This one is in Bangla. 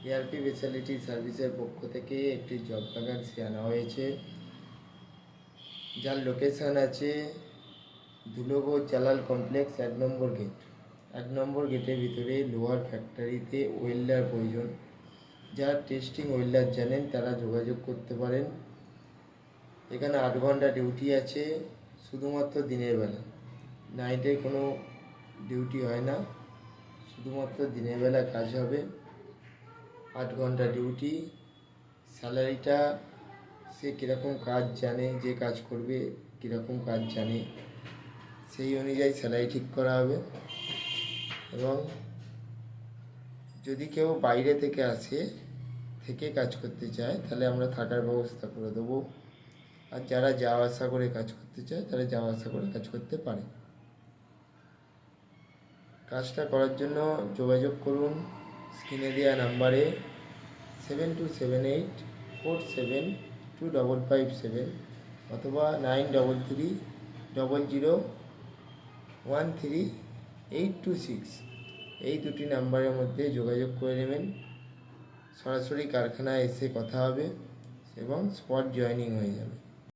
এআরপি স্পেশালিটি সার্ভিসের পক্ষ থেকে একটি জব ভ্যাকান্সি আনা হয়েছে, যার লোকেশান আছে ধুলোগড় জালাল কমপ্লেক্স 1 নম্বর গেট। 1 নম্বর গেটের ভিতরে লোহার ফ্যাক্টরিতে ওয়েল্ডার প্রয়োজন। যারা টেস্টিং ওয়েল্ডার জানেন তারা যোগাযোগ করতে পারেন। এখানে 8 ঘন্টা ডিউটি আছে, শুধুমাত্র দিনের বেলা। নাইটে কোনো ডিউটি হয় না, শুধুমাত্র দিনের বেলা কাজ হবে। 8 ঘন্টা ডিউটি। স্যালারিটা সে কীরকম কাজ জানে, যে কাজ করবে কীরকম কাজ জানে সেই অনুযায়ী স্যালারি ঠিক করা হবে। এবং যদি কেউ বাইরে থেকে আসে, থেকে কাজ করতে চায়, তাহলে আমরা থাকার ব্যবস্থা করে দেবো। আর যারা যাওয়া আসা করে কাজ করতে চায় তারা যাওয়া আসা করে কাজ করতে পারে। কাজটা করার জন্য যোগাযোগ করুন স্ক্রিনে দেওয়া নাম্বারে 7278472557 অথবা 9300132826 এই দুটি নাম্বারের মধ্যে যোগাযোগ করে নেবেন। সরাসরি কারখানায় এসে কথা হবে এবং স্পট জয়েনিং হয়ে যাবে।